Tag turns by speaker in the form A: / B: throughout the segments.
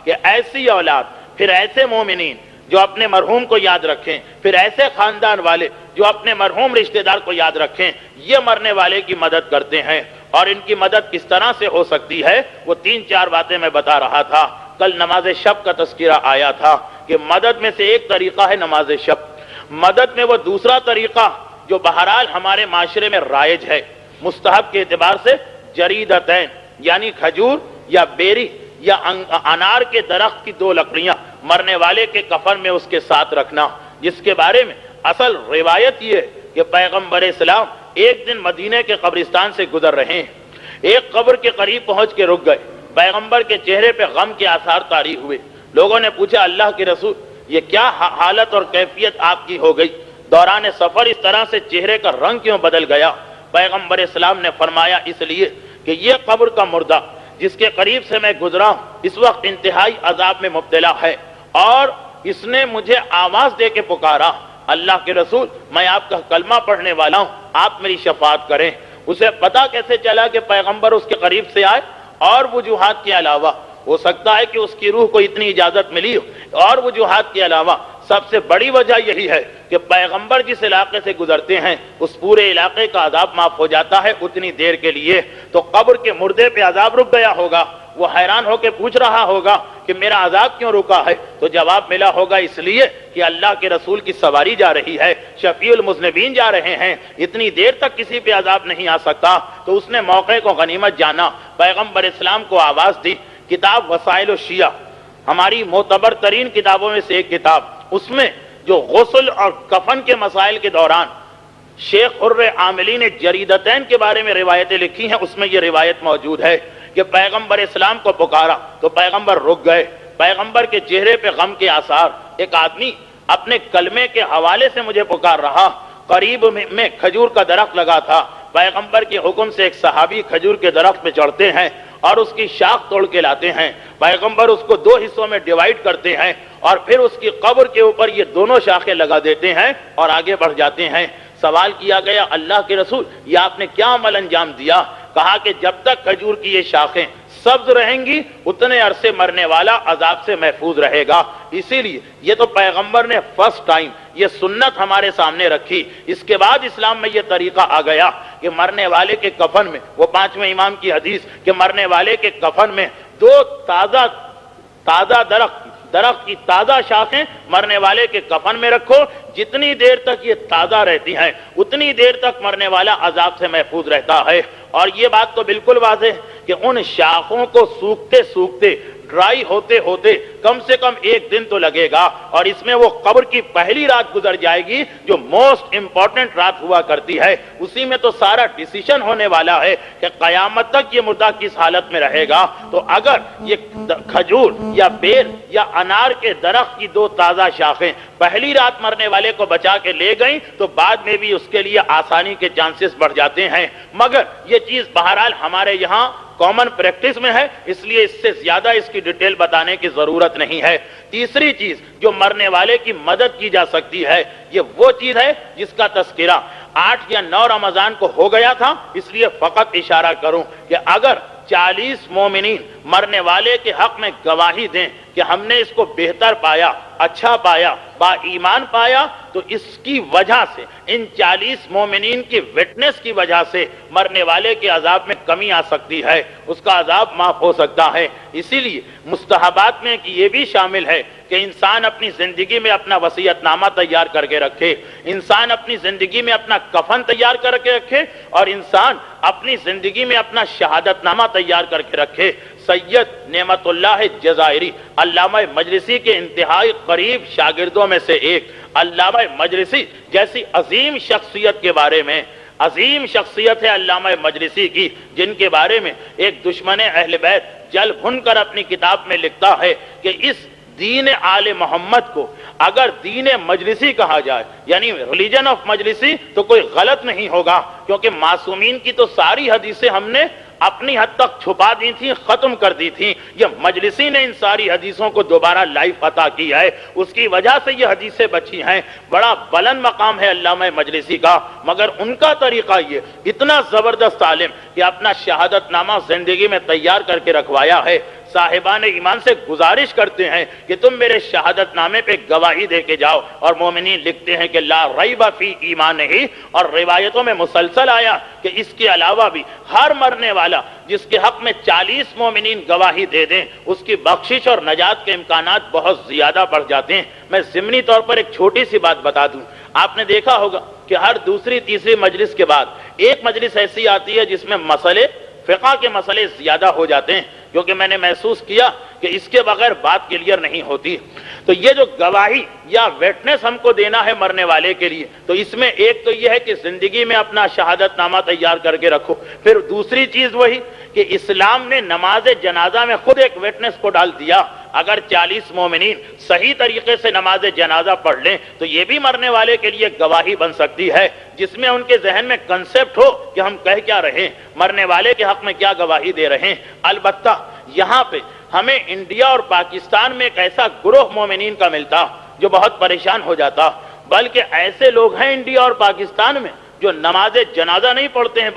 A: کہ ایسی اولاد، پھر ایسے مومنین جو اپنے مرحوم کو یاد رکھیں، پھر ایسے خاندان والے جو اپنے مرحوم رشتہ دار کو یاد رکھیں، یہ مرنے والے کی مدد کرتے ہیں۔ اور ان کی مدد کس طرح سے ہو سکتی ہے، وہ 3-4 باتیں میں بتا رہا تھا۔ کل نماز شب کا تذکرہ آیا تھا کہ مدد میں سے ایک طریقہ ہے نماز شب۔ مدد میں وہ دوسرا طریقہ جو بہرحال ہمارے معاشرے میں رائج ہے مستحب کے اعتبار سے، جریدتین یعنی کھجور یا بیری یا انار کے درخت کی 2 لکڑیاں مرنے والے کے کفن میں اس کے ساتھ رکھنا، جس کے بارے میں اصل روایت یہ ہے کہ پیغمبر اسلام ایک دن مدینے کے قبرستان سے گزر رہے ہیں، ایک قبر کے قریب پہنچ کے رک گئے، پیغمبر کے چہرے پہ غم کے آثار طاری ہوئے۔ لوگوں نے پوچھا اللہ کے رسول یہ کیا حالت اور کیفیت آپ کی ہو گئی، دوران سفر اس طرح سے چہرے کا رنگ کیوں بدل گیا؟ پیغمبر اسلام نے فرمایا اس لیے کہ یہ قبر کا مردہ جس کے قریب سے میں گزرا ہوں اس وقت انتہائی عذاب میں مبتلا ہے، اور اس نے مجھے آواز دے کے پکارا اللہ کے رسول میں آپ کا کلمہ پڑھنے والا ہوں، آپ میری شفاعت کریں۔ اسے پتا کیسے چلا کہ پیغمبر اس کے قریب سے آئے؟ اور وجوہات کے علاوہ ہو سکتا ہے کہ اس کی روح کو اتنی اجازت ملی ہو، اور وجوہات کے علاوہ سب سے بڑی وجہ یہی ہے کہ پیغمبر جس علاقے سے گزرتے ہیں اس پورے علاقے کا عذاب معاف ہو جاتا ہے اتنی دیر کے لیے۔ تو قبر کے مردے پہ عذاب رک گیا ہوگا، وہ حیران ہو کے پوچھ رہا ہوگا کہ میرا عذاب کیوں رکا ہے؟ تو جواب ملا ہوگا اس لیے کہ اللہ کے رسول کی سواری جا رہی ہے، شفیع المذنبین جا رہے ہیں، اتنی دیر تک کسی پہ عذاب نہیں آ سکتا۔ تو اس نے موقع کو غنیمت جانا، پیغمبر اسلام کو آواز دی۔ کتاب وسائل الشیعہ ہماری معتبر ترین کتابوں میں سے ایک کتاب، اس میں جو غسل اور کفن کے مسائل کے دوران شیخ حر عاملی نے جریدتین کے بارے میں روایتیں لکھی ہیں، اس میں یہ روایت موجود ہے کہ پیغمبر اسلام کو پکارا تو پیغمبر رک گئے، پیغمبر کے چہرے پہ غم کے آثار۔ ایک آدمی اپنے کلمے کے حوالے سے مجھے پکار رہا، قریب میں کھجور کا درخت لگا تھا، پیغمبر کے حکم سے ایک صحابی کھجور کے درخت پہ چڑھتے ہیں اور اس کی شاخ توڑ کے لاتے ہیں، پیغمبر اس کو 2 حصوں میں ڈیوائیڈ کرتے ہیں اور پھر اس کی قبر کے اوپر یہ دونوں شاخیں لگا دیتے ہیں اور آگے بڑھ جاتے ہیں۔ سوال کیا گیا اللہ کے رسول یہ آپ نے کیا عمل انجام دیا؟ کہا کہ جب تک کھجور کی یہ شاخیں سبز رہیں گی اتنے عرصے مرنے والا عذاب سے محفوظ رہے گا۔ اسی لیے یہ تو پیغمبر نے فرسٹ ٹائم یہ سنت ہمارے سامنے رکھی، اس کے بعد اسلام میں یہ طریقہ آ گیا کہ مرنے والے کے کفن میں، وہ 5ویں امام کی حدیث کہ مرنے والے کے کفن میں 2 تازہ درخت کی تازہ شاخیں مرنے والے کے کفن میں رکھو، جتنی دیر تک یہ تازہ رہتی ہیں اتنی دیر تک مرنے والا عذاب سے محفوظ رہتا ہے۔ اور یہ بات تو بالکل واضح ہے کہ ان شاخوں کو سوکھتے ڈرائی ہوتے ہوتے کم سے کم 1 دن تو لگے گا، اور اس میں وہ قبر کی پہلی رات گزر جائے گی جو موسٹ امپورٹنٹ رات ہوا کرتی ہے، اسی میں تو سارا ڈیسیشن ہونے والا ہے کہ قیامت تک یہ مردہ کس حالت میں رہے گا۔ تو اگر یہ کھجور یا بیر یا انار کے درخت کی 2 تازہ شاخیں پہلی رات مرنے والے کو بچا کے لے گئیں تو بعد میں بھی اس کے لیے آسانی کے چانسز بڑھ جاتے ہیں، مگر یہ چیز بہرحال ہمارے یہاں کامن پریکٹس میں ہے، اس لیے اس سے زیادہ اس کی ڈیٹیل بتانے کی ضرورت نہیں ہے۔ تیسری چیز جو مرنے والے کی مدد کی جا سکتی ہے یہ وہ چیز ہے جس کا تذکرہ 8 یا 9 رمضان کو ہو گیا تھا، اس لیے فقط اشارہ کروں کہ اگر 40 مومنین مرنے والے کے حق میں گواہی دیں کہ ہم نے اس کو بہتر پایا، اچھا پایا، با ایمان پایا، تو اس کی وجہ سے ان 40 مومنین کی وٹنس کی وجہ سے مرنے والے کے عذاب میں کمی آ سکتی ہے، اس کا عذاب معاف ہو سکتا ہے۔ اسی لیے مستحبات میں کہ یہ بھی شامل ہے کہ انسان اپنی زندگی میں اپنا وصیت نامہ تیار کر کے رکھے، انسان اپنی زندگی میں اپنا کفن تیار کر کے رکھے، اور انسان اپنی زندگی میں اپنا شہادت نامہ تیار کر کے رکھے۔ سید نعمت اللہ جزائری علامہ مجلسی کے انتہائی قریب شاگردوں میں سے ایک، علامہ مجلسی جیسی عظیم شخصیت کے بارے میں، عظیم شخصیت ہے علامہ مجلسی کی، جن کے بارے میں ایک دشمن اہل بیت جل بھن کر اپنی کتاب میں لکھتا ہے کہ اس دین آل محمد کو اگر دین مجلسی کہا جائے یعنی ریلیجن آف مجلسی تو کوئی غلط نہیں ہوگا، کیونکہ معصومین کی تو ساری حدیثیں ہم نے اپنی حد تک چھپا دی تھی، ختم کر دی تھی، یہ مجلسی نے ان ساری حدیثوں کو دوبارہ لائف عطا کی ہے، اس کی وجہ سے یہ حدیثیں بچی ہیں۔ بڑا بلند مقام ہے علامہ مجلسی کا، مگر ان کا طریقہ یہ اتنا زبردست عالم کہ اپنا شہادت نامہ زندگی میں تیار کر کے رکھوایا ہے۔ صاحبان ایمان سے گزارش کرتے ہیں کہ تم میرے شہادت نامے پہ گواہی دے کے جاؤ، اور مومنین لکھتے ہیں کہ لا ریب فی ایمان ہی، اور روایتوں میں مسلسل آیا کہ اس کے علاوہ بھی ہر مرنے والا جس کے حق میں 40 مومنین گواہی دے دیں اس کی بخشش اور نجات کے امکانات بہت زیادہ بڑھ جاتے ہیں۔ میں ضمنی طور پر ایک چھوٹی سی بات بتا دوں، آپ نے دیکھا ہوگا کہ ہر دوسری تیسری مجلس کے بعد ایک مجلس ایسی آتی ہے جس میں مسئلے فقہ کے مسئلے زیادہ ہو جاتے ہیں، کیونکہ میں نے محسوس کیا کہ اس کے بغیر بات کلیئر نہیں ہوتی۔ تو یہ جو گواہی یا ویٹنس ہم کو دینا ہے مرنے والے کے لیے، تو اس میں ایک تو یہ ہے کہ زندگی میں اپنا شہادت نامہ تیار کر کے رکھو، پھر دوسری چیز وہی کہ اسلام نے نماز جنازہ میں خود ایک ویٹنس کو ڈال دیا۔ اگر 40 مومنین صحیح طریقے سے نماز جنازہ پڑھ لیں تو یہ بھی مرنے والے کے لیے گواہی بن سکتی ہے، جس میں ان کے ذہن میں کنسپٹ ہو کہ ہم کہہ کیا رہے ہیں، مرنے والے کے حق میں کیا گواہی دے رہے ہیں۔ البتہ یہاں پہ ہمیں انڈیا اور پاکستان میں ایک ایسا گروہ مومنین کا ملتا جو بہت پریشان ہو جاتا، بلکہ ایسے لوگ ہیں انڈیا اور پاکستان میں جو نماز جنازہ نہیں پڑھتے ہیں،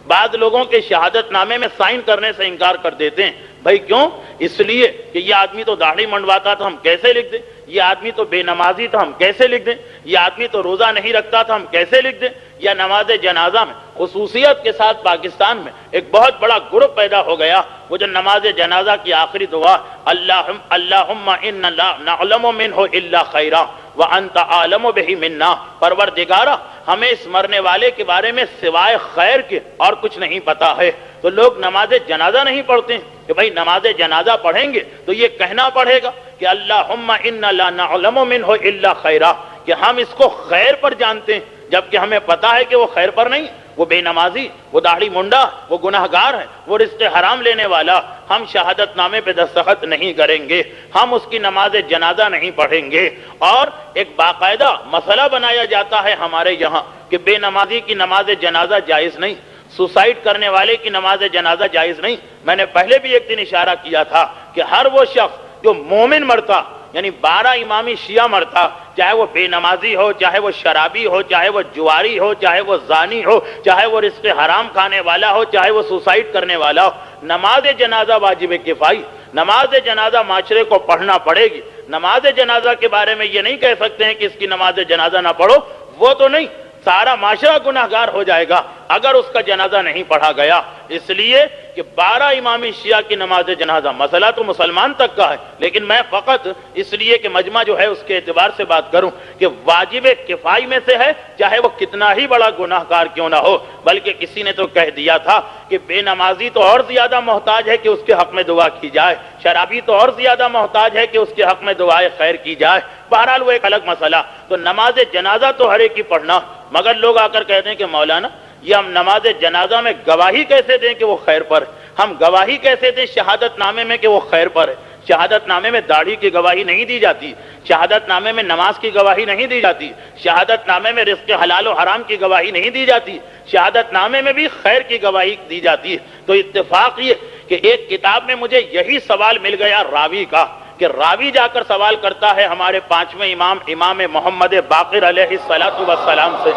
A: بعض لوگوں کے شہادت نامے میں سائن کرنے سے انکار کر دیتے ہیں۔ بھائی کیوں؟ اس لیے کہ یہ آدمی تو داڑھی منڈواتا تھا، ہم کیسے لکھ دیں؟ یہ آدمی تو بے نمازی تھا، ہم کیسے لکھ دیں؟ یہ آدمی تو روزہ نہیں رکھتا تھا، ہم کیسے لکھ دیں؟ یا نماز جنازہ میں خصوصیت کے ساتھ پاکستان میں ایک بہت بڑا گروپ پیدا ہو گیا، وہ جو نماز جنازہ کی آخری دعا اللہم انا لا نعلم منہ الا خیرا وانت عالم بہ منا، پروردگارا ہمیں اس مرنے والے کے بارے میں سوائے خیر کے اور کچھ نہیں پتا ہے۔ تو لوگ نماز جنازہ نہیں پڑھتے ہیں کہ بھائی نماز جنازہ پڑھیں گے تو یہ کہنا پڑے گا کہ اللہم انا لا نعلم منہ الا خیرا، کہ ہم اس کو خیر پر جانتے ہیں، جبکہ ہمیں پتا ہے کہ وہ خیر پر نہیں، وہ بے نمازی، وہ داڑھی منڈا، وہ گناہگار ہے، وہ رزق حرام لینے والا۔ ہم شہادت نامے پہ دستخط نہیں کریں گے، ہم اس کی نماز جنازہ نہیں پڑھیں گے۔ اور ایک باقاعدہ مسئلہ بنایا جاتا ہے ہمارے یہاں کہ بے نمازی کی نماز جنازہ جائز نہیں، سوسائیڈ کرنے والے کی نماز جنازہ جائز نہیں۔ میں نے پہلے بھی ایک دن اشارہ کیا تھا کہ ہر وہ شخص جو مومن مرتا، یعنی 12 امامی شیعہ مرتا، چاہے وہ بے نمازی ہو، چاہے وہ شرابی ہو، چاہے وہ جواری ہو، چاہے وہ زانی ہو، چاہے وہ رزق حرام کھانے والا ہو، چاہے وہ سوسائڈ کرنے والا ہو، نماز جنازہ واجب کفائی، نماز جنازہ معاشرے کو پڑھنا پڑے گی۔ نماز جنازہ کے بارے میں یہ نہیں کہہ سکتے ہیں کہ اس کی نماز جنازہ نہ پڑھو، وہ تو نہیں، سارا معاشرہ گناہگار ہو جائے گا اگر اس کا جنازہ نہیں پڑھا گیا۔ اس لیے کہ 12 امامی شیعہ کی نماز جنازہ، مسئلہ تو مسلمان تک کا ہے، لیکن میں فقط اس لیے کہ مجمع جو ہے اس کے اعتبار سے بات کروں کہ واجب کفائی میں سے ہے، چاہے وہ کتنا ہی بڑا گناہگار کیوں نہ ہو۔ بلکہ کسی نے تو کہہ دیا تھا کہ بے نمازی تو اور زیادہ محتاج ہے کہ اس کے حق میں دعا کی جائے، شرابی تو اور زیادہ محتاج ہے کہ اس کے حق میں دعائے خیر کی جائے۔ بہرحال وہ ایک الگ مسئلہ۔ تو نماز جنازہ تو ہر ایک کی پڑھنا، مگر لوگ آ کر کہتے ہیں کہ مولانا یہ ہم نماز جنازہ میں گواہی کیسے دیں کہ وہ خیر پر ہے؟ ہم گواہی کیسے دیں شہادت نامے میں کہ وہ خیر پر ہے؟ شہادت نامے میں داڑھی کی گواہی نہیں دی جاتی، شہادت نامے میں نماز کی گواہی نہیں دی جاتی، شہادت نامے میں رزق حلال و حرام کی گواہی نہیں دی جاتی، شہادت نامے میں بھی خیر کی گواہی دی جاتی ہے۔ تو اتفاق یہ کہ ایک کتاب میں مجھے یہی سوال مل گیا راوی کا، کہ راوی جا کر سوال کرتا ہے ہمارے 5ویں امام محمد باقر علیہ السلام سے۔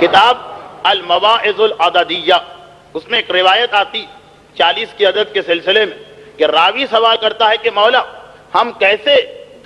A: کتاب المواعظ العددیہ، اس میں ایک روایت آتی 40 کی عدد کے سلسلے میں کہ راوی سوال کرتا ہے کہ مولا ہم کیسے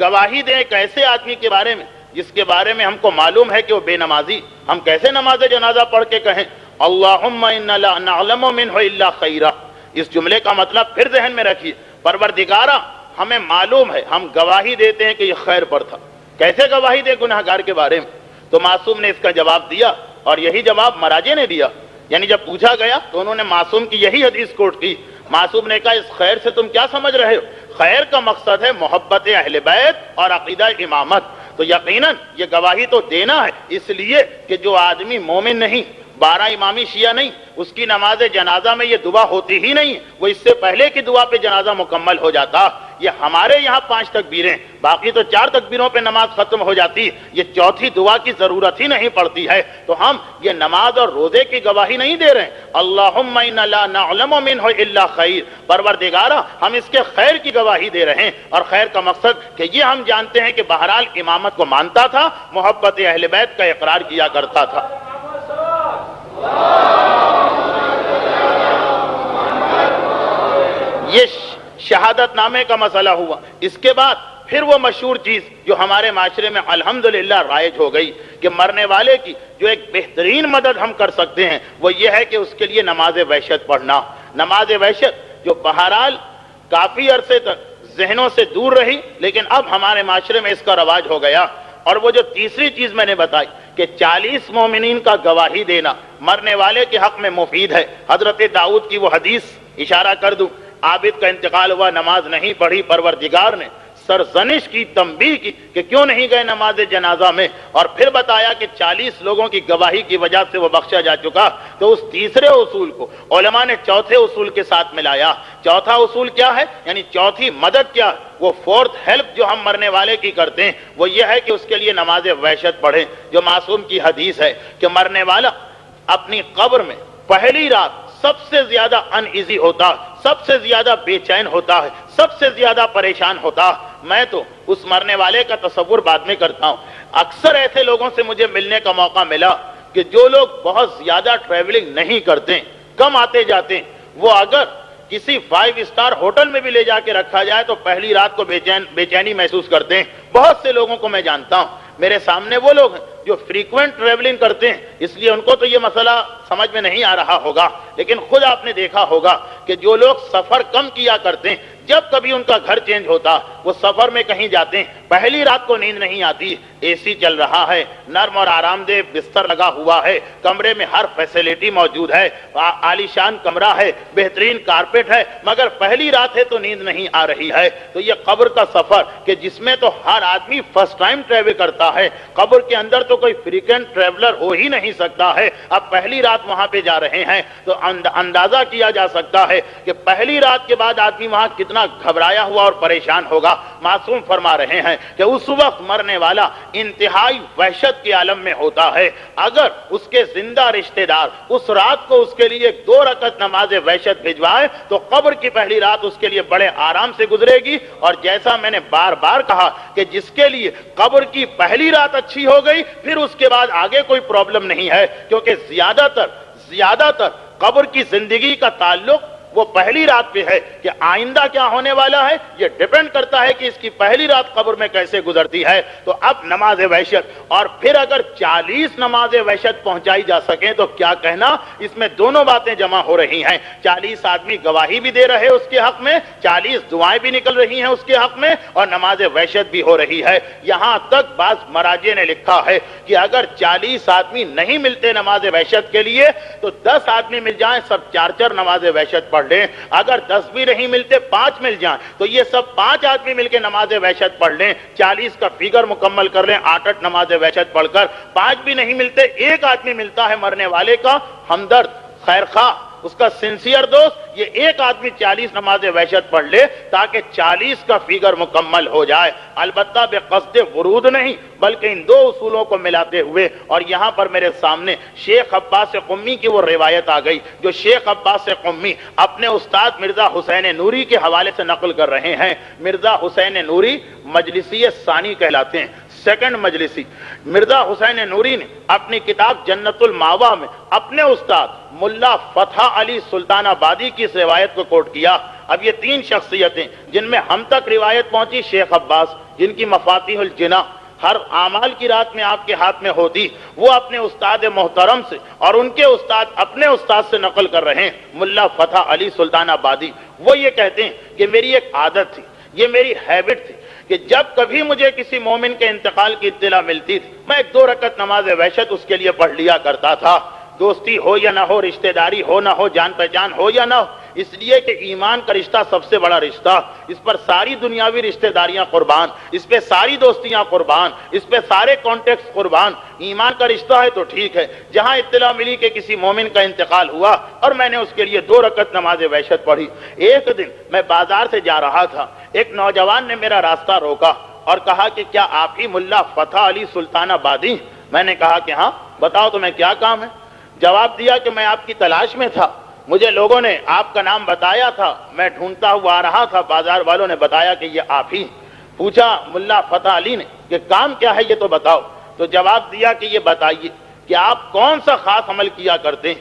A: گواہی دیں ایک ایسے آدمی کے بارے میں جس کے بارے میں ہم کو معلوم ہے کہ وہ بے نمازی، ہم کیسے نماز جنازہ پڑھ کے کہیں اللہم انا لا نعلم منہ الا خیرا؟ اس جملے کا مطلب پھر ذہن میں رکھیے، پروردگارا ہمیں معلوم ہے، ہم گواہی دیتے ہیں کہ یہ خیر پر تھا، کیسے گواہی دے گناہگار کے بارے میں؟ تو معصوم نے اس کا جواب دیا، اور یہی جواب مراجع نے دیا، یعنی جب پوچھا گیا تو انہوں نے معصوم کی یہی حدیث کوٹ کی۔ معصوم نے کہا اس خیر سے تم کیا سمجھ رہے ہو؟ خیر کا مقصد ہے محبت اہل بیت اور عقیدہ امامت، تو یقیناً یہ گواہی تو دینا ہے، اس لیے کہ جو آدمی مومن نہیں، 12 امامی شیعہ نہیں، اس کی نماز جنازہ میں یہ دعا ہوتی ہی نہیں، وہ اس سے پہلے کی دعا پہ جنازہ مکمل ہو جاتا۔ یہ ہمارے یہاں 5 تکبیریں، باقی تو 4 تکبیروں پہ نماز ختم ہو جاتی، یہ چوتھی دعا کی ضرورت ہی نہیں پڑتی ہے۔ تو ہم یہ نماز اور روزے کی گواہی نہیں دے رہے ہیں اللہم انا لا نعلم منہ الا خیر، پروردگارا ہم اس کے خیر کی گواہی دے رہے ہیں، اور خیر کا مقصد کہ یہ ہم جانتے ہیں کہ بہرحال امامت کو مانتا تھا، محبت اہل بیت کا اقرار کیا کرتا تھا۔ یہ شہادت نامے کا مسئلہ ہوا۔ اس کے بعد پھر وہ مشہور چیز جو ہمارے معاشرے میں الحمدللہ رائج ہو گئی کہ مرنے والے کی جو ایک بہترین مدد ہم کر سکتے ہیں وہ یہ ہے کہ اس کے لیے نماز وحشت پڑھنا۔ نماز وحشت جو بہرحال کافی عرصے تک ذہنوں سے دور رہی، لیکن اب ہمارے معاشرے میں اس کا رواج ہو گیا۔ اور وہ جو تیسری چیز میں نے بتائی کہ 40 مومنین کا گواہی دینا مرنے والے کے حق میں مفید ہے۔ حضرت داؤد کی وہ حدیث اشارہ کر دوں، عابد کا انتقال ہوا، نماز نہیں پڑھی، پروردگار نے سرزنش کی، تنبیہ کی کہ کیوں نہیں گئے نماز جنازہ میں، اور پھر بتایا کہ 40 لوگوں کی گواہی کی وجہ سے وہ بخشا جا چکا۔ تو اس تیسرے اصول کو علماء نے چوتھے اصول کے ساتھ ملایا۔ چوتھا اصول کیا ہے؟ یعنی چوتھی مدد کیا ہے؟ وہ فورتھ ہیلپ جو ہم مرنے والے کی کرتے ہیں وہ یہ ہے کہ اس کے لیے نماز وحشت پڑھیں۔ جو معصوم کی حدیث ہے کہ مرنے والا اپنی قبر میں پہلی رات سب سے زیادہ ان ایزی ہوتا ہے، سب سے زیادہ بے چین ہوتا ہے، سب سے زیادہ پریشان ہوتا ہے۔ میں تو اس مرنے والے کا تصور بعد میں کرتا ہوں۔ اکثر ایسے لوگوں سے مجھے ملنے کا موقع ملا کہ جو لوگ بہت زیادہ ٹریولنگ نہیں کرتے، کم آتے جاتے ہیں، وہ اگر کسی 5 اسٹار ہوٹل میں بھی لے جا کے رکھا جائے تو پہلی رات کو بے چینی محسوس کرتے ہیں۔ بہت سے لوگوں کو میں جانتا ہوں، میرے سامنے وہ لوگ ہیں جو فریکوینٹ ٹریولنگ کرتے ہیں، اس لیے ان کو تو یہ مسئلہ سمجھ میں نہیں آ رہا ہوگا، لیکن خود آپ نے دیکھا ہوگا کہ جو لوگ سفر کم کیا کرتے ہیں، جب کبھی ان کا گھر چینج ہوتا، وہ سفر میں کہیں جاتے ہیں، پہلی رات کو نیند نہیں آتی، اے سی چل رہا ہے، نرم اور آرام دہ بستر لگا ہوا ہے، کمرے میں ہر فیسلٹی موجود ہے، عالیشان کمرہ ہے، بہترین کارپیٹ ہے، مگر پہلی رات ہے تو نیند نہیں آ رہی ہے۔ تو یہ قبر کا سفر کہ جس میں تو ہر آدمی فرسٹ ٹائم ٹریول کرتا ہے، قبر کے اندر تو کوئی فریکوینٹ ٹریولر ہو ہی نہیں سکتا ہے، اب پہلی رات وہاں پہ جا رہے ہیں تو اندازہ کیا جا سکتا ہے کہ پہلی رات کے بعد آدمی وہاں کتنا گھبرایا ہوا اور پریشان ہوگا۔ معصوم فرما رہے ہیں کہ اس وقت مرنے والا انتہائی وحشت کے عالم میں ہوتا ہے۔ اگر اس کے زندہ رشتہ دار اس رات کو اس کے لیے 2 رکعت نماز وحشت بھجوائے تو قبر کی پہلی رات اس کے لیے بڑے آرام سے گزرے گی۔ اور جیسا میں نے بار بار کہا کہ جس کے لیے قبر کی پہلی رات اچھی ہو گئی پھر اس کے بعد آگے کوئی پرابلم نہیں ہے، کیونکہ زیادہ تر قبر کی زندگی کا تعلق وہ پہلی رات پہ ہے کہ آئندہ کیا ہونے والا ہے یہ ڈیپینڈ کرتا ہے کہ اس کی پہلی رات قبر میں کیسے گزرتی ہے۔ تو اب نماز وحشت، اور پھر اگر 40 نماز وحشت پہنچائی جا سکیں تو کیا کہنا، اس میں دونوں باتیں جمع ہو رہی ہیں۔ 40 آدمی گواہی بھی دے رہے اس کے حق میں، 40 دعائیں بھی نکل رہی ہیں اس کے حق میں، اور نماز وحشت بھی ہو رہی ہے۔ یہاں تک بعض مراجع نے لکھا ہے کہ اگر 40 آدمی نہیں ملتے نماز وحشت کے لیے تو 10 آدمی مل جائیں، سب 4 نماز وحشت پڑھ لیں۔ اگر 10 بھی نہیں ملتے، 5 مل جائیں تو یہ سب 5 آدمی مل کے نماز وحشت پڑھ لیں، 40 کا فگر مکمل کر لیں، 8 نماز وحشت پڑھ کر۔ 5 بھی نہیں ملتے، 1 آدمی ملتا ہے مرنے والے کا ہمدرد، خیر خواہ، اس کا سنسیئر دوست، یہ 1 آدمی 40 نماز وحشت پڑھ لے تاکہ 40 کا فگر مکمل ہو جائے، البتہ بے قصد ورود نہیں بلکہ ان 2 اصولوں کو ملاتے ہوئے۔ اور یہاں پر میرے سامنے شیخ عباس قمی کی وہ روایت آ گئی جو شیخ عباس قمی اپنے استاد مرزا حسین نوری کے حوالے سے نقل کر رہے ہیں۔ مرزا حسین نوری مجلسی ثانی کہلاتے ہیں، سیکنڈ مجلسی۔ مرزا حسین نوری نے اپنی کتاب جنت الماوا میں اپنے استاد ملا فتح علی سلطان آبادی کی اس روایت کو کوٹ کیا۔ اب یہ 3 شخصیتیں جن میں ہم تک روایت پہنچی، شیخ عباس جن کی مفاتیح الجناح ہر اعمال کی رات میں آپ کے ہاتھ میں ہوتی، وہ اپنے استاد محترم سے اور ان کے استاد اپنے استاد سے نقل کر رہے ہیں، ملا فتح علی سلطان آبادی۔ وہ یہ کہتے ہیں کہ میری ایک عادت تھی، یہ میری ہیبٹ تھی کہ جب کبھی مجھے کسی مومن کے انتقال کی اطلاع ملتی تھی میں 2 رکعت نماز وحشت اس کے لیے پڑھ لیا کرتا تھا، دوستی ہو یا نہ ہو، رشتہ داری ہو نہ ہو، جان پہچان ہو یا نہ ہو، اس لیے کہ ایمان کا رشتہ سب سے بڑا رشتہ، اس پر ساری دنیاوی رشتہ داریاں قربان، اس پہ ساری دوستیاں قربان، اس پہ سارے کانٹیکٹس قربان۔ ایمان کا رشتہ ہے تو ٹھیک ہے، جہاں اطلاع ملی کہ کسی مومن کا انتقال ہوا اور میں نے اس کے لیے 2 رکعت نماز وحشت پڑھی۔ ایک دن میں بازار سے جا رہا تھا، ایک نوجوان نے میرا راستہ روکا اور کہا کہ کیا آپ ہی ملا فتح علی سلطان آبادی؟ میں نے کہا کہ ہاں، بتاؤ تمہیں کیا کام ہے؟ جواب دیا کہ میں آپ کی تلاش میں تھا، مجھے لوگوں نے آپ کا نام بتایا تھا، میں ڈھونڈتا ہوا آ رہا تھا، بازار والوں نے بتایا کہ یہ آپ ہی۔ پوچھا ملا فتح علی نے کہ کام کیا ہے یہ تو بتاؤ، تو جواب دیا کہ یہ بتائیے کہ آپ کون سا خاص عمل کیا کرتے ہیں؟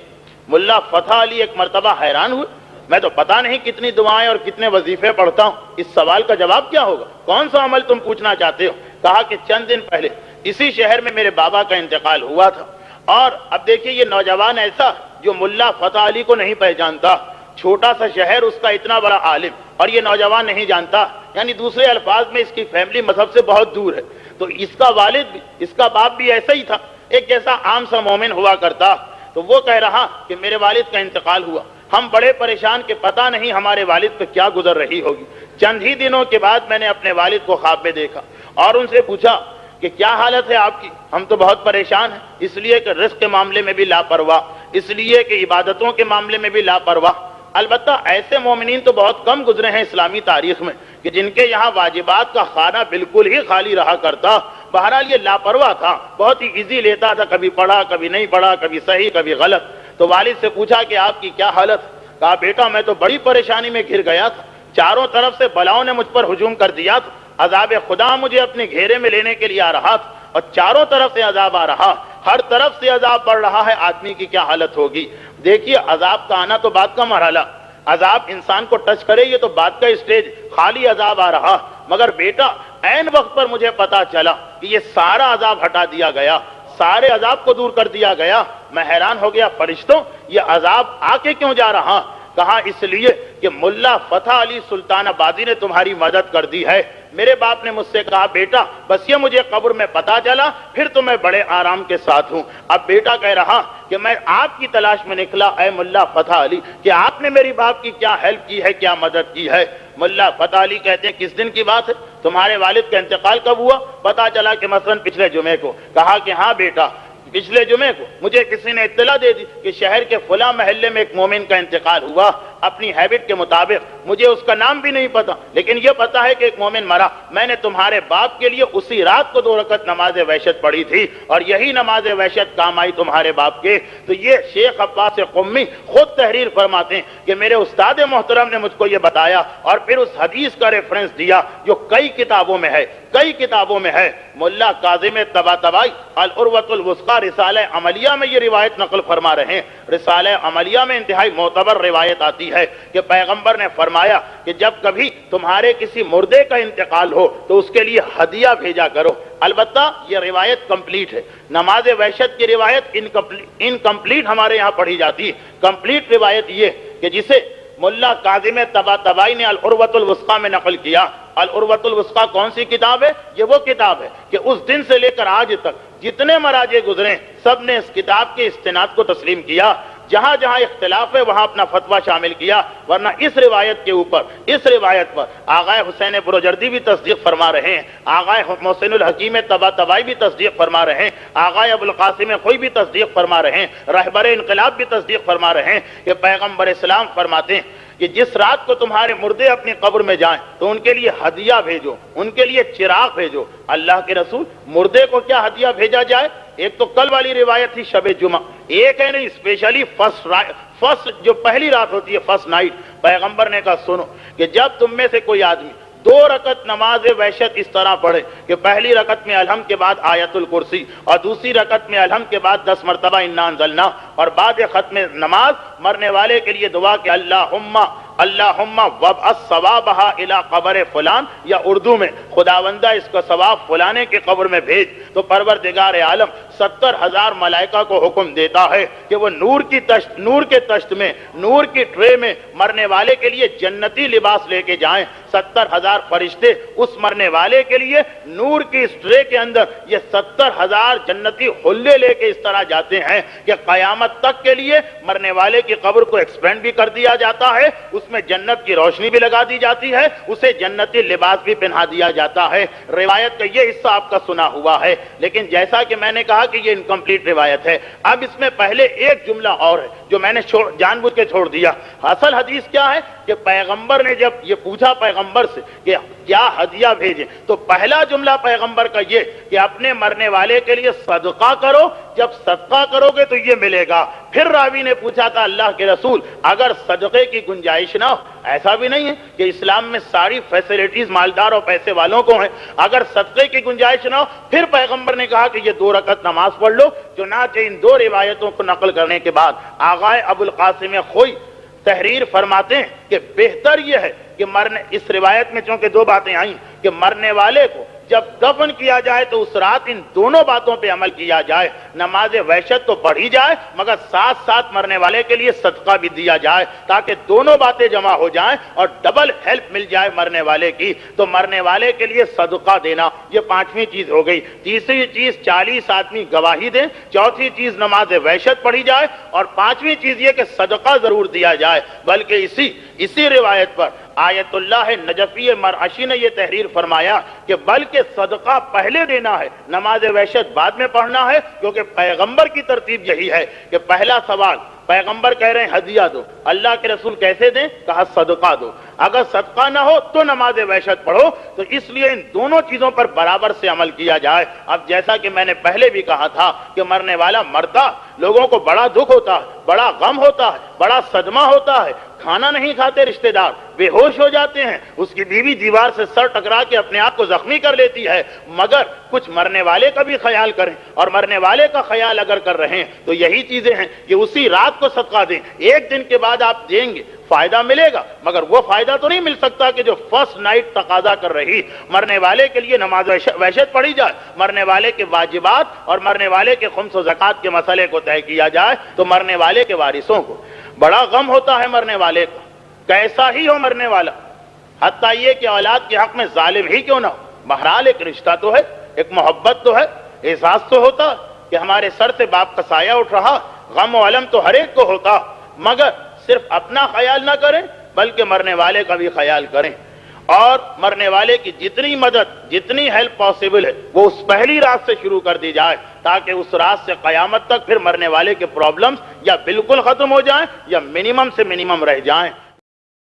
A: ملا فتح علی ایک مرتبہ حیران ہوئے، میں تو پتہ نہیں کتنی دعائیں اور کتنے وظیفے پڑھتا ہوں، اس سوال کا جواب کیا ہوگا؟ کون سا عمل تم پوچھنا چاہتے ہو؟ کہا کہ چند دن پہلے اسی شہر میں میرے بابا کا انتقال ہوا تھا، اور اب دیکھیے یہ نوجوان ایسا جو ملا فتح علی کو نہیں پہچانتا، چھوٹا سا شہر، اس کا اتنا بڑا عالم، اور یہ نوجوان نہیں جانتا، یعنی دوسرے الفاظ میں اس کی فیملی مذہب سے بہت دور ہے۔ تو اس کا والد بھی، اس کا باپ بھی ایسا ہی تھا، ایک جیسا عام سا مومن ہوا کرتا۔ تو وہ کہہ رہا کہ میرے والد کا انتقال ہوا، ہم بڑے پریشان کہ پتہ نہیں ہمارے والد پہ کیا گزر رہی ہوگی۔ چند ہی دنوں کے بعد میں نے اپنے والد کو خواب میں دیکھا اور ان سے پوچھا کہ کیا حالت ہے آپ کی؟ ہم تو بہت پریشان ہیں، اس لیے کہ رزق کے معاملے میں بھی لاپرواہ، اس لیے کہ عبادتوں کے معاملے میں بھی لاپرواہ۔ البتہ ایسے مومنین تو بہت کم گزرے ہیں اسلامی تاریخ میں کہ جن کے یہاں واجبات کا خانہ بالکل ہی خالی رہا کرتا۔ بہرحال یہ لاپرواہ تھا، بہت ہی ایزی لیتا تھا، کبھی پڑھا کبھی نہیں پڑھا، کبھی صحیح کبھی غلط۔ تو والد سے پوچھا کہ آپ کی کیا حالت؟ کہا بیٹا میں تو بڑی پریشانی میں گھر گیا تھا، چاروں طرف سے بلاؤں نے مجھ پر ہجوم کر دیا تھا، عذاب خدا مجھے اپنے گھیرے میں لینے کے لیے آ رہا تھا، اور چاروں طرف سے عذاب آ رہا، ہر طرف سے عذاب بڑھ رہا ہے، آدمی کی کیا حالت ہوگی؟ دیکھیے عذاب کا آنا تو بات کا مرحلہ، عذاب انسان کو ٹچ کرے یہ تو بات کا اسٹیج، خالی عذاب آ رہا، مگر بیٹا عین وقت پر مجھے پتا چلا کہ یہ سارا عذاب ہٹا دیا گیا، سارے عذاب کو دور کر دیا گیا۔ میں حیران ہو گیا، فرشتوں یہ عذاب آ کے کیوں جا رہا؟ کہا اس لیے کہ ملا فتح علی سلطان آبادی نے تمہاری مدد کر دی ہے۔ میرے باپ نے مجھ سے کہا بیٹا بس یہ مجھے قبر میں پتا چلا پھر تو میں بڑے آرام کے ساتھ ہوں۔ اب بیٹا کہہ رہا کہ میں آپ کی تلاش میں نکلا اے ملا فتح علی کہ آپ نے میری باپ کی کیا ہیلپ کی ہے، کیا مدد کی ہے۔ ملا فتح علی کہتے ہیں کس دن کی بات ہے؟ تمہارے والد کا انتقال کب ہوا؟ پتا چلا کہ مثلا پچھلے جمعے کو۔ کہا کہ ہاں بیٹا پچھلے جمعے کو مجھے کسی نے اطلاع دے دی کہ شہر کے فلاں محلے میں ایک مومن کا انتقال ہوا۔ اپنی ہیبٹ کے مطابق مجھے اس کا نام بھی نہیں پتا، لیکن یہ پتا ہے کہ ایک مومن مرا۔ میں نے تمہارے باپ کے لیے اسی رات کو 2 رکعت نماز وحشت پڑھی تھی، اور یہی نماز وحشت کام آئی تمہارے باپ کے۔ تو یہ شیخ عباس قمی خود تحریر فرماتے ہیں کہ میرے استاد محترم نے مجھ کو یہ بتایا، اور پھر اس حدیث کا ریفرنس دیا جو کئی کتابوں میں ہے، کئی کتابوں میں ہے۔ ملا کاظم طباطبائی العروۃ الوثقی رسالہ عملیہ میں یہ روایت نقل فرما رہے ہیں۔ رسالہ عملیہ میں انتہائی معتبر روایت آتی ہے کہ پیغمبر نے فرمایا کہ جب کبھی تمہارے کسی مردے کا انتقال ہو تو اس کے لیے ہدیہ بھیجا کرو۔ البتہ یہ روایت کمپلیٹ ہے، نماز وحشت کی روایت انکمپلیٹ ہمارے یہاں پڑھی جاتی ہے۔ کمپلیٹ روایت یہ کہ جسے ملا کاظم طباطبائی نے العروۃ الوثقی میں نقل کیا۔ العروۃ الوثقی کون سی کتاب ہے؟ یہ وہ کتاب ہے کہ اس دن سے لے کر آج تک جتنے مراجع گزرے سب نے اس کتاب کے استناد کو تسلیم کیا، جہاں جہاں اختلاف ہے وہاں اپنا فتویٰ شامل کیا، ورنہ اس روایت کے اوپر، اس روایت پر آغائے حسین بروجردی بھی تصدیق فرما رہے ہیں، آغائے محسن الحکیم طباطبائی بھی تصدیق فرما رہے ہیں، آغائے ابوالقاسم خوئی بھی تصدیق فرما رہے ہیں، رہبر انقلاب بھی تصدیق فرما رہے ہیں کہ پیغمبر اسلام فرماتے ہیں کہ جس رات کو تمہارے مردے اپنی قبر میں جائیں تو ان کے لیے ہدیہ بھیجو، ان کے لیے چراغ بھیجو۔ اللہ کے رسول مردے کو کیا ہدیہ بھیجا جائے؟ ایک تو کل والی روایت تھی شب جمعہ، ایک ہے نہیں اسپیشلی فرسٹ جو پہلی رات ہوتی ہے فرسٹ نائٹ، پیغمبر نے کہا سنو کہ جب تم میں سے کوئی آدمی 2 رکعت نماز وحشت اس طرح پڑھے کہ پہلی رکعت میں الحمد کے بعد آیت الکرسی، اور دوسری رکعت میں الحمد کے بعد 10 مرتبہ انا انزلنا، اور بعد ختم نماز مرنے والے کے لیے دعا کہ اللہم وابعث ثوابہا الی قبر فلان، یا اردو میں خداوندہ اس کا ثواب فلانے کے قبر میں بھیج، تو پروردگار عالم 70,000 ملائکہ کو حکم دیتا ہے کہ وہ نور کے تشت میں، نور کی ٹرے میں مرنے والے کے لیے جنتی لباس لے کے جائیں۔ 70,000 فرشتے اس مرنے والے کے لیے نور کی اس ٹرے کے اندر یہ 70,000 جنتی حلے لے کے اس طرح جاتے ہیں کہ قیامت تک کے لیے مرنے والے کی قبر کو ایکسپینڈ بھی کر دیا جاتا ہے، اس میں جنت کی روشنی بھی لگا دی جاتی ہے، اسے جنتی لباس بھی پہنا دیا جاتا ہے۔ روایت کا یہ حصہ آپ کا سنا ہوا ہے، لیکن جیسا کہ میں نے کہا کہ یہ انکمپلیٹ روایت ہے۔ اب اس میں پہلے ایک جملہ اور ہے جو میں نے جان بوجھ کے چھوڑ دیا۔ اصل حدیث کیا ہے کہ پیغمبر نے جب یہ پوچھا پیغمبر سے کہ کیا ہدیہ بھیجیں، تو پہلا جملہ پیغمبر کا یہ کہ اپنے مرنے والے کے لیے صدقہ کرو، جب صدقہ کرو گے تو یہ ملے گا۔ پھر راوی نے پوچھا تھا اللہ کے رسول اگر صدقے کی گنجائش نہ ہو؟ ایسا بھی نہیں ہے کہ اسلام میں ساری فیسلٹیز مالدار اور پیسے والوں کو ہیں، اگر صدقے کی گنجائش نہ ہو پھر پیغمبر نے کہا کہ یہ 2 رکعت نماز پڑھ لو۔ چنانچہ ان 2 روایتوں کو نقل کرنے کے بعد آغائے ابوالقاسم خوئی تحریر فرماتے ہیں کہ بہتر یہ ہے کہ مرنے، اس روایت میں چونکہ دو باتیں آئیں کہ مرنے والے کو جب دفن کیا جائے تو اس رات ان دونوں باتوں پہ عمل کیا جائے، نماز وحشت تو پڑھی جائے مگر ساتھ ساتھ مرنے والے کے لیے صدقہ بھی دیا جائے تاکہ دونوں باتیں جمع ہو جائیں اور ڈبل ہیلپ مل جائے مرنے والے کی۔ تو مرنے والے کے لیے صدقہ دینا یہ پانچویں چیز ہو گئی۔ تیسری چیز 40 آدمی گواہی دیں، چوتھی چیز نماز وحشت پڑھی جائے، اور پانچویں چیز یہ کہ صدقہ ضرور دیا جائے۔ بلکہ اسی روایت پر آیت اللہ نجفی مرعشی نے یہ تحریر فرمایا کہ بلکہ صدقہ پہلے دینا ہے، نماز وحشت بعد میں پڑھنا ہے، کیونکہ پیغمبر کی ترتیب یہی ہے کہ پہلا سوال پیغمبر کہہ رہے ہیں ہدیہ دو، اللہ کے رسول کیسے دیں؟ کہا صدقہ دو، اگر صدقہ نہ ہو تو نماز وحشت پڑھو۔ تو اس لیے ان دونوں چیزوں پر برابر سے عمل کیا جائے۔ اب جیسا کہ میں نے پہلے بھی کہا تھا کہ مرنے والا مرتا، لوگوں کو بڑا دکھ ہوتا ہے، بڑا غم ہوتا ہے، بڑا صدمہ ہوتا ہے، کھانا نہیں کھاتے رشتہ دار، بے ہوش ہو جاتے ہیں، اس کی بیوی دیوار سے سر ٹکرا کے اپنے آپ کو زخمی کر لیتی ہے، مگر کچھ مرنے والے کا بھی خیال کریں، اور مرنے والے کا خیال اگر کر رہے ہیں تو یہی چیزیں ہیں کہ اسی رات کو صدقہ دیں۔ ایک دن کے بعد آپ دیں گے فائدہ ملے گا، مگر وہ فائدہ تو نہیں مل سکتا کہ جو فرسٹ نائٹ تقاضا کر رہی۔ مرنے والے کے لیے نماز وحشت پڑھی جائے، مرنے والے کے واجبات اور مرنے والے کے خمس و زکوٰۃ کے مسئلے کو طے کیا جائے، تو مرنے والے کے وارثوں کو بڑا غم ہوتا ہے مرنے والے کا، کیسا ہی ہو مرنے والا، حتیٰ یہ کہ اولاد کے حق میں ظالم ہی کیوں نہ ہو، بہرحال ایک رشتہ تو ہے، ایک محبت تو ہے، احساس تو ہوتا کہ ہمارے سر سے باپ کا سایہ اٹھ رہا، غم و علم تو ہر ایک کو ہوتا، مگر صرف اپنا خیال نہ کریں بلکہ مرنے والے کا بھی خیال کریں، اور مرنے والے کی جتنی مدد، جتنی ہیلپ پاسبل ہے وہ اس پہلی رات سے شروع کر دی جائے، تاکہ اس رات سے قیامت تک پھر مرنے والے کے پرابلمز یا بالکل ختم ہو جائیں یا منیمم سے منیمم رہ جائیں۔